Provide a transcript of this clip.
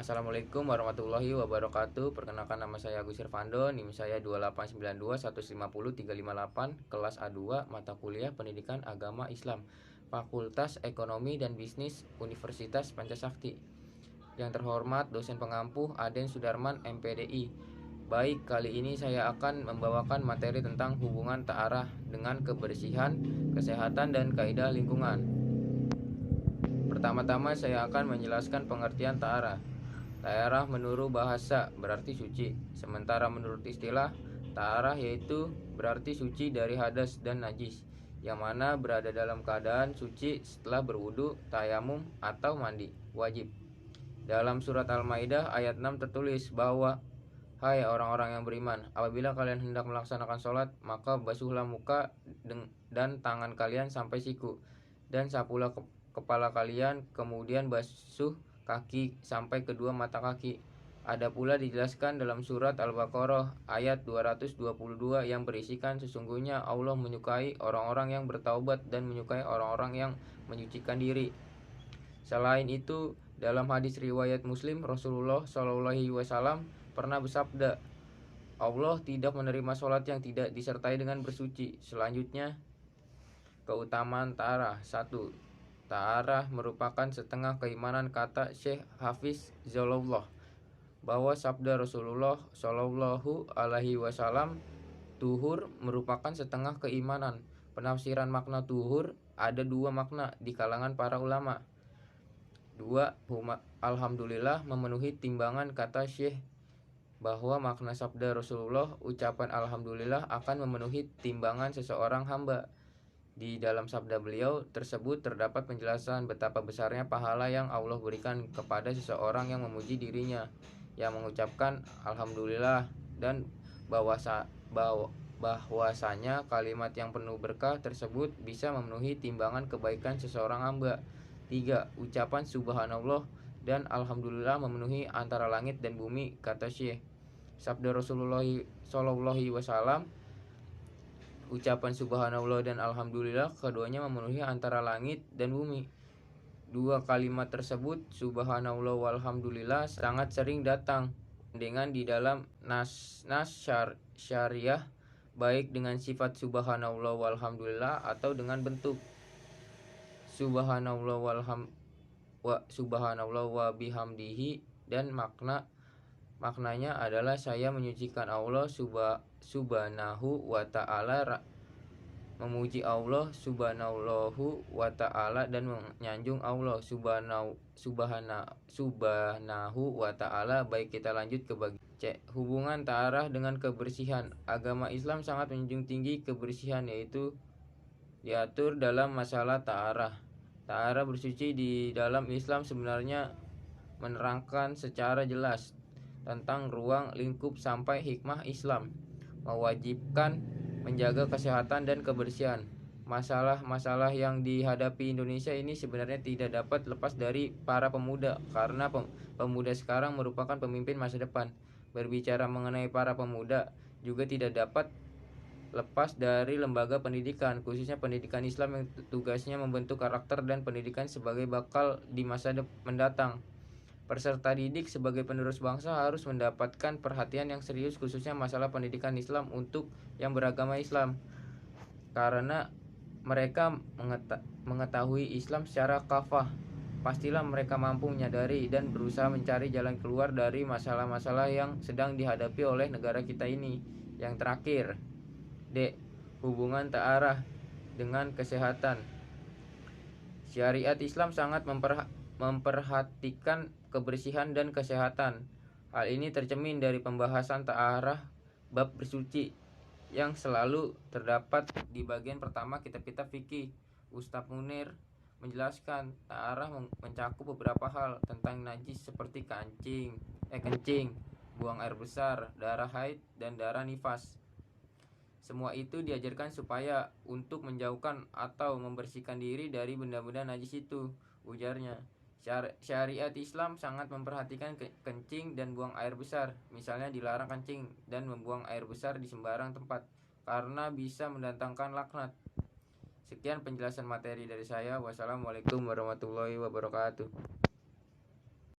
Assalamualaikum warahmatullahi wabarakatuh. Perkenalkan, nama saya Agus Irfando, NIM saya 2892150 358, kelas A2, mata kuliah Pendidikan Agama Islam, Fakultas Ekonomi dan Bisnis Universitas Pancasakti. Yang terhormat dosen pengampu Aden Sudarman, MPDI. Baik, kali ini saya akan membawakan materi tentang hubungan ta'arah dengan kebersihan, kesehatan, dan kaidah lingkungan. Pertama-tama saya akan menjelaskan pengertian ta'arah. Ta'arah menurut bahasa berarti suci, sementara menurut istilah, ta'arah yaitu berarti suci dari hadas dan najis, yang mana berada dalam keadaan suci setelah berwudu, tayamum, atau mandi wajib. Dalam surat Al-Maidah ayat 6 tertulis bahwa, "Hai orang-orang yang beriman, apabila kalian hendak melaksanakan sholat, maka basuhlah muka dan tangan kalian sampai siku, dan sapulah kepala kalian, kemudian basuh kaki sampai kedua mata kaki." Ada pula dijelaskan dalam surat Al-Baqarah ayat 222 yang berisikan, "Sesungguhnya Allah menyukai orang-orang yang bertaubat dan menyukai orang-orang yang menyucikan diri." Selain itu, dalam hadis riwayat Muslim, Rasulullah SAW pernah bersabda, "Allah tidak menerima sholat yang tidak disertai dengan bersuci." Selanjutnya, keutamaan ta'arah. 1. Ta'arah merupakan setengah keimanan. Kata Syekh Hafiz Zallallah bahwa sabda Rasulullah Shallallahu Alaihi Wasallam, "Tuhur merupakan setengah keimanan." Penafsiran makna tuhur ada dua makna di kalangan para ulama. 2. Alhamdulillah memenuhi timbangan. Kata Syekh bahwa makna sabda Rasulullah, ucapan Alhamdulillah akan memenuhi timbangan seseorang hamba. Di dalam sabda beliau tersebut terdapat penjelasan betapa besarnya pahala yang Allah berikan kepada seseorang yang memuji dirinya, yang mengucapkan Alhamdulillah, dan bahwasanya kalimat yang penuh berkah tersebut bisa memenuhi timbangan kebaikan seseorang hamba. 3. Ucapan Subhanallah dan Alhamdulillah memenuhi antara langit dan bumi. Kata Syekh, sabda Rasulullah SAW, ucapan Subhanallah dan Alhamdulillah keduanya memenuhi antara langit dan bumi. Dua kalimat tersebut, Subhanallah walhamdulillah, sangat sering datang dengan di dalam nas syariah, baik dengan sifat Subhanallah walhamdulillah atau dengan bentuk Subhanallah wa bihamdihi, dan maknanya adalah saya menyucikan Allah subhanahu wa ta'ala, memuji Allah subhanahu wa ta'ala, dan menyanjung Allah subhanahu wa ta'ala. Baik, kita lanjut ke bagian C. Hubungan ta'arah dengan kebersihan. Agama Islam sangat menjunjung tinggi kebersihan, yaitu diatur dalam masalah ta'arah. Ta'arah bersuci di dalam Islam sebenarnya menerangkan secara jelas tentang ruang lingkup sampai hikmah Islam, mewajibkan menjaga kesehatan dan kebersihan. Masalah-masalah yang dihadapi Indonesia ini sebenarnya tidak dapat lepas dari para pemuda, karena pemuda sekarang merupakan pemimpin masa depan. Berbicara mengenai para pemuda juga tidak dapat lepas dari lembaga pendidikan, khususnya pendidikan Islam yang tugasnya membentuk karakter dan pendidikan sebagai bakal di masa mendatang. Peserta didik sebagai penerus bangsa harus mendapatkan perhatian yang serius, khususnya masalah pendidikan Islam untuk yang beragama Islam, karena mereka mengetahui Islam secara kafah. Pastilah mereka mampu menyadari dan berusaha mencari jalan keluar dari masalah-masalah yang sedang dihadapi oleh negara kita ini. Yang terakhir, D. Hubungan ta'arah dengan kesehatan. Syariat Islam sangat memperhatikan kebersihan dan kesehatan. Hal ini tercermin dari pembahasan ta'arah bab bersuci yang selalu terdapat di bagian pertama kitab-kitab fikih. Ustadz Munir menjelaskan ta'arah mencakup beberapa hal tentang najis seperti kencing, buang air besar, darah haid, dan darah nifas. Semua itu diajarkan supaya untuk menjauhkan atau membersihkan diri dari benda-benda najis itu, ujarnya. Syariat Islam sangat memperhatikan kencing dan buang air besar. Misalnya dilarang kencing dan membuang air besar di sembarang tempat, karena bisa mendatangkan laknat. Sekian penjelasan materi dari saya. Wassalamualaikum warahmatullahi wabarakatuh.